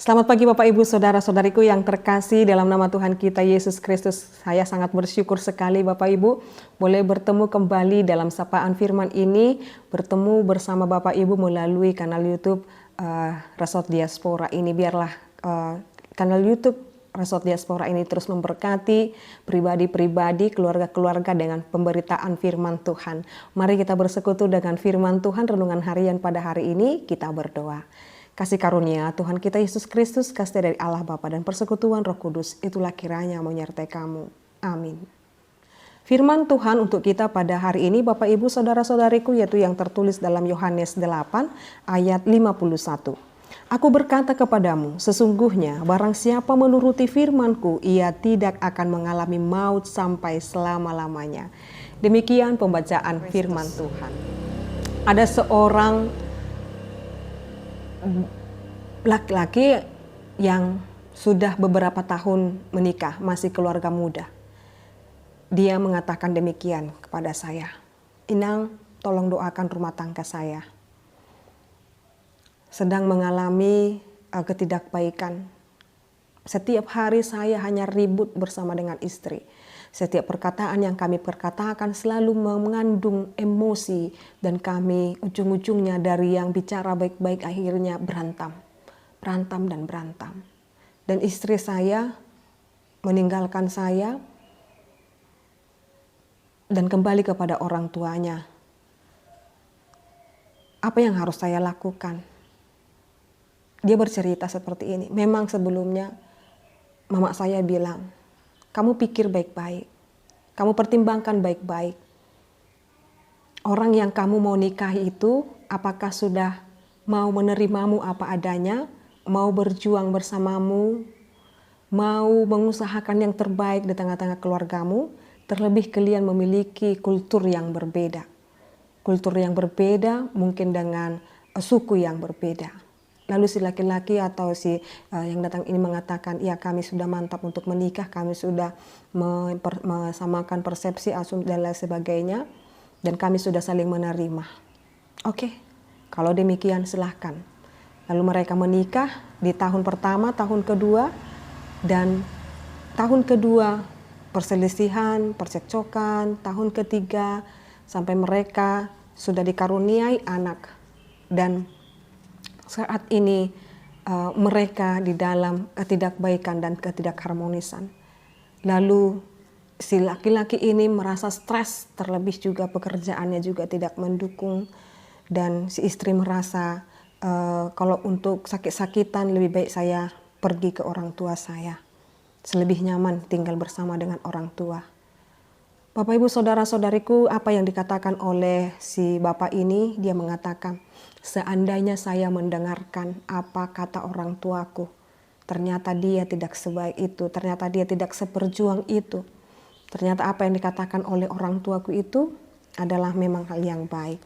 Selamat pagi Bapak Ibu Saudara-saudariku yang terkasih dalam nama Tuhan kita Yesus Kristus. Saya sangat bersyukur sekali Bapak Ibu boleh bertemu kembali dalam sapaan firman ini, bertemu bersama Bapak Ibu melalui kanal YouTube Resort Diaspora ini. Biarlah kanal YouTube Resort Diaspora ini terus memberkati pribadi-pribadi, keluarga-keluarga dengan pemberitaan firman Tuhan. Mari kita bersekutu dengan firman Tuhan renungan harian pada hari ini, kita berdoa. Kasih karunia Tuhan kita Yesus Kristus, kasih dari Allah Bapa dan persekutuan Roh Kudus, itulah kiranya menyertai kamu. Amin. Firman Tuhan untuk kita pada hari ini Bapak Ibu Saudara-saudariku yaitu yang tertulis dalam Yohanes 8 ayat 51. Aku berkata kepadamu, sesungguhnya barang siapa menuruti firman-Ku, ia tidak akan mengalami maut sampai selama-lamanya. Demikian pembacaan firman Tuhan. Ada seorang laki-laki yang sudah beberapa tahun menikah, masih keluarga muda. Dia mengatakan demikian kepada saya, Inang, tolong doakan rumah tangga saya. Sedang mengalami ketidakbaikan. Setiap hari saya hanya ribut bersama dengan istri. Setiap perkataan yang kami perkatakan selalu mengandung emosi dan kami ujung-ujungnya dari yang bicara baik-baik akhirnya berantem dan berantem. Dan istri saya meninggalkan saya dan kembali kepada orang tuanya. Apa yang harus saya lakukan? Dia bercerita seperti ini. Memang sebelumnya mama saya bilang, kamu pikir baik-baik, kamu pertimbangkan baik-baik. Orang yang kamu mau nikahi itu apakah sudah mau menerimamu apa adanya, mau berjuang bersamamu, mau mengusahakan yang terbaik di tengah-tengah keluargamu, terlebih kalian memiliki kultur yang berbeda. Kultur yang berbeda mungkin dengan suku yang berbeda. Lalu si laki-laki atau si yang datang ini mengatakan, ya kami sudah mantap untuk menikah, kami sudah mesamakan persepsi, asumsi dan lain sebagainya, dan kami sudah saling menerima. Oke, kalau demikian silahkan. Lalu mereka menikah di tahun pertama, tahun kedua, dan tahun kedua perselisihan, percekcokan, tahun ketiga, sampai mereka sudah dikaruniai anak. Dan saat ini mereka di dalam ketidakbaikan dan ketidakharmonisan. Lalu si laki-laki ini merasa stres, terlebih juga pekerjaannya juga tidak mendukung. Dan si istri merasa kalau untuk sakit-sakitan lebih baik saya pergi ke orang tua saya. Lebih nyaman tinggal bersama dengan orang tua. Bapak Ibu Saudara-saudariku, apa yang dikatakan oleh si bapak ini, dia mengatakan, seandainya saya mendengarkan apa kata orang tuaku, ternyata dia tidak sebaik itu, ternyata dia tidak seperjuang itu. Ternyata apa yang dikatakan oleh orang tuaku itu adalah memang hal yang baik.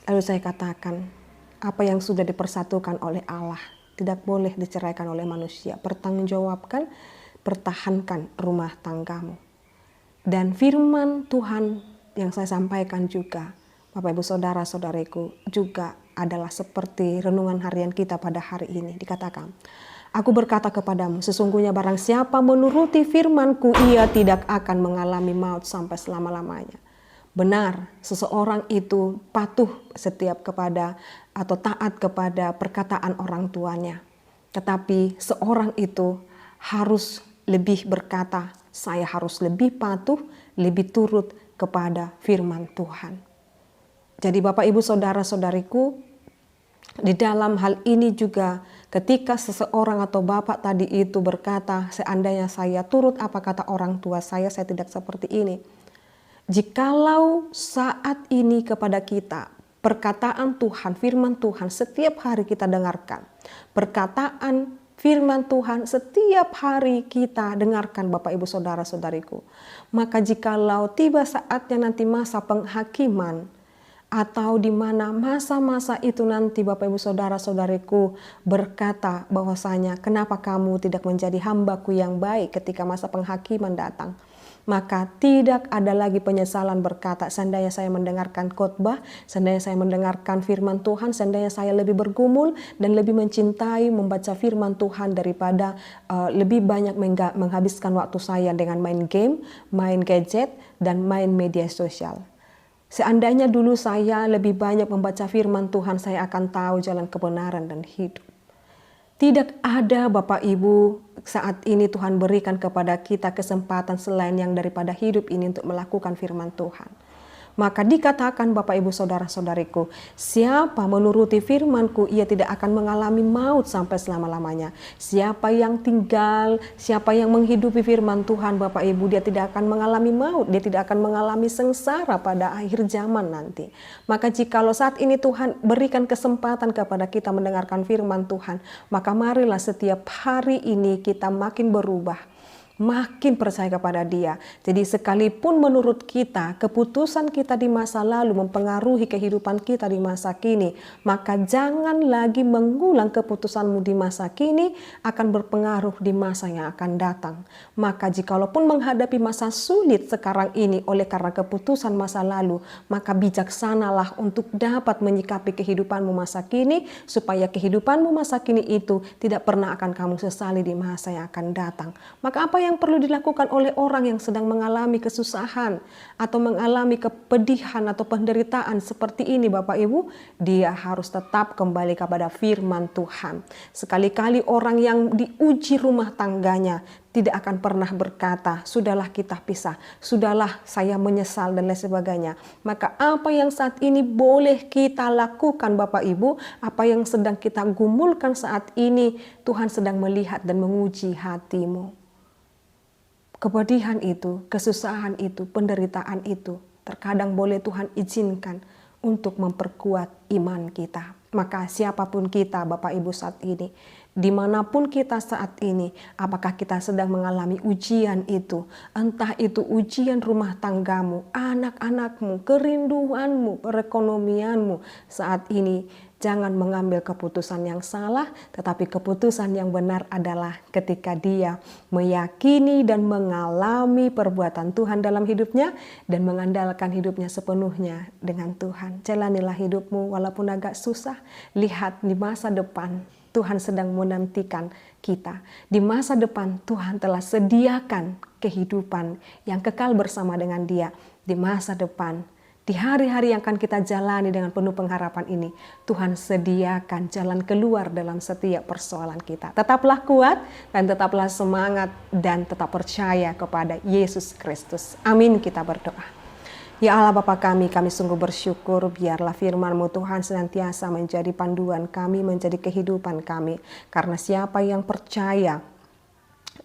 Lalu saya katakan, apa yang sudah dipersatukan oleh Allah tidak boleh diceraikan oleh manusia. Pertanggungjawabkan, pertahankan rumah tanggamu. Dan firman Tuhan yang saya sampaikan juga, Bapak Ibu Saudara-saudariku, juga adalah seperti renungan harian kita pada hari ini. Dikatakan, aku berkata kepadamu, sesungguhnya barang siapa menuruti firman-Ku, ia tidak akan mengalami maut sampai selama-lamanya. Benar, seseorang itu patuh setiap kepada atau taat kepada perkataan orang tuanya. Tetapi seorang itu harus lebih berkata, saya harus lebih patuh, lebih turut kepada firman Tuhan. Jadi Bapak Ibu Saudara-saudariku, di dalam hal ini juga ketika seseorang atau bapak tadi itu berkata, seandainya saya turut apa kata orang tua saya tidak seperti ini. Jikalau saat ini kepada kita perkataan Tuhan, firman Tuhan setiap hari kita dengarkan. Perkataan firman Tuhan setiap hari kita dengarkan Bapak Ibu Saudara-saudariku. Maka jikalau tiba saatnya nanti masa penghakiman, atau di mana masa-masa itu nanti Bapak Ibu Saudara-saudariku berkata bahwasanya kenapa kamu tidak menjadi hambaku yang baik ketika masa penghakiman datang. Maka tidak ada lagi penyesalan berkata, seandainya saya mendengarkan khotbah, seandainya saya mendengarkan firman Tuhan, seandainya saya lebih bergumul dan lebih mencintai membaca firman Tuhan daripada lebih banyak menghabiskan waktu saya dengan main game, main gadget, dan main media sosial. Seandainya dulu saya lebih banyak membaca firman Tuhan, saya akan tahu jalan kebenaran dan hidup. Tidak ada Bapak Ibu saat ini Tuhan berikan kepada kita kesempatan selain yang daripada hidup ini untuk melakukan firman Tuhan. Maka dikatakan Bapak Ibu Saudara-saudariku, siapa menuruti firman-Ku, ia tidak akan mengalami maut sampai selama-lamanya. Siapa yang tinggal, siapa yang menghidupi firman Tuhan Bapak Ibu, dia tidak akan mengalami maut, dia tidak akan mengalami sengsara pada akhir zaman nanti. Maka jikalau saat ini Tuhan berikan kesempatan kepada kita mendengarkan firman Tuhan, maka marilah setiap hari ini kita makin berubah, makin percaya kepada Dia. Jadi sekalipun menurut kita keputusan kita di masa lalu mempengaruhi kehidupan kita di masa kini, maka jangan lagi mengulang keputusanmu di masa kini akan berpengaruh di masa yang akan datang. Maka jikalaupun menghadapi masa sulit sekarang ini oleh karena keputusan masa lalu, maka bijaksanalah untuk dapat menyikapi kehidupanmu masa kini, supaya kehidupanmu masa kini itu tidak pernah akan kamu sesali di masa yang akan datang. Maka apa yang perlu dilakukan oleh orang yang sedang mengalami kesusahan atau mengalami kepedihan atau penderitaan seperti ini Bapak Ibu, dia harus tetap kembali kepada firman Tuhan. Sekali-kali orang yang diuji rumah tangganya tidak akan pernah berkata, sudahlah kita pisah, sudahlah saya menyesal dan lain sebagainya. Maka apa yang saat ini boleh kita lakukan Bapak Ibu, apa yang sedang kita gumulkan saat ini, Tuhan sedang melihat dan menguji hatimu. Kepedihan itu, kesusahan itu, penderitaan itu, terkadang boleh Tuhan izinkan untuk memperkuat iman kita. Maka siapapun kita Bapak Ibu saat ini, dimanapun kita saat ini, apakah kita sedang mengalami ujian itu, entah itu ujian rumah tanggamu, anak-anakmu, kerinduanmu, perekonomianmu saat ini, jangan mengambil keputusan yang salah, tetapi keputusan yang benar adalah ketika dia meyakini dan mengalami perbuatan Tuhan dalam hidupnya dan mengandalkan hidupnya sepenuhnya dengan Tuhan. Jalanilah hidupmu walaupun agak susah, lihat di masa depan Tuhan sedang menantikan kita. Di masa depan Tuhan telah sediakan kehidupan yang kekal bersama dengan Dia. Di masa depan, di hari-hari yang akan kita jalani dengan penuh pengharapan ini, Tuhan sediakan jalan keluar dalam setiap persoalan kita. Tetaplah kuat dan tetaplah semangat dan tetap percaya kepada Yesus Kristus. Amin, kita berdoa. Ya Allah Bapa kami sungguh bersyukur, biarlah firman-Mu Tuhan senantiasa menjadi panduan kami, menjadi kehidupan kami. Karena siapa yang percaya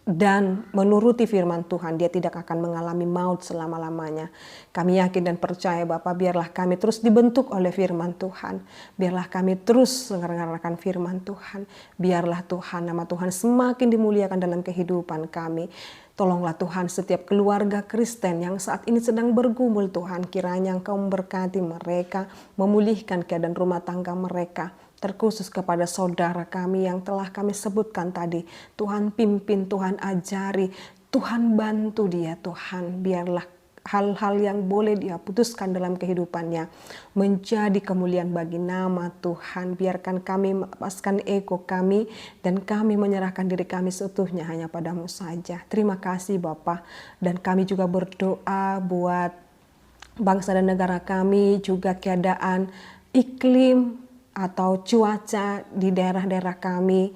dan menuruti firman Tuhan, dia tidak akan mengalami maut selama-lamanya. Kami yakin dan percaya Bapa, biarlah kami terus dibentuk oleh firman Tuhan. Biarlah kami terus mendengarkan firman Tuhan. Biarlah Tuhan, nama Tuhan semakin dimuliakan dalam kehidupan kami. Tolonglah Tuhan setiap keluarga Kristen yang saat ini sedang bergumul Tuhan, kiranya Engkau memberkati mereka, memulihkan keadaan rumah tangga mereka. Terkhusus kepada saudara kami yang telah kami sebutkan tadi. Tuhan pimpin, Tuhan ajari, Tuhan bantu dia Tuhan. Biarlah hal-hal yang boleh dia putuskan dalam kehidupannya menjadi kemuliaan bagi nama Tuhan. Biarkan kami melepaskan ego kami dan kami menyerahkan diri kami seutuhnya hanya padamu saja. Terima kasih Bapa, dan kami juga berdoa buat bangsa dan negara kami, juga keadaan iklim atau cuaca di daerah-daerah kami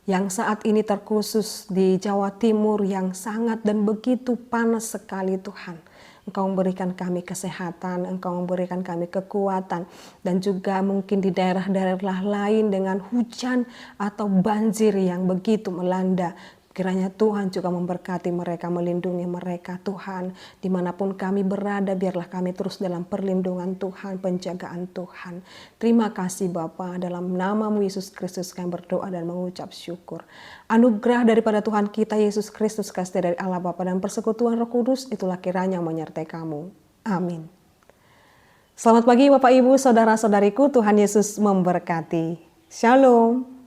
yang saat ini terkhusus di Jawa Timur yang sangat dan begitu panas sekali Tuhan. Engkau memberikan kami kesehatan, Engkau memberikan kami kekuatan, dan juga mungkin di daerah-daerah lain dengan hujan atau banjir yang begitu melanda. Kiranya Tuhan juga memberkati mereka, melindungi mereka Tuhan. Dimanapun kami berada, biarlah kami terus dalam perlindungan Tuhan, penjagaan Tuhan. Terima kasih Bapa, dalam nama-Mu Yesus Kristus kami berdoa dan mengucap syukur. Anugerah daripada Tuhan kita Yesus Kristus, kasih dari Allah Bapa dan persekutuan Roh Kudus, itulah kiranya menyertai kamu. Amin. Selamat pagi Bapak Ibu, Saudara-saudariku, Tuhan Yesus memberkati. Shalom.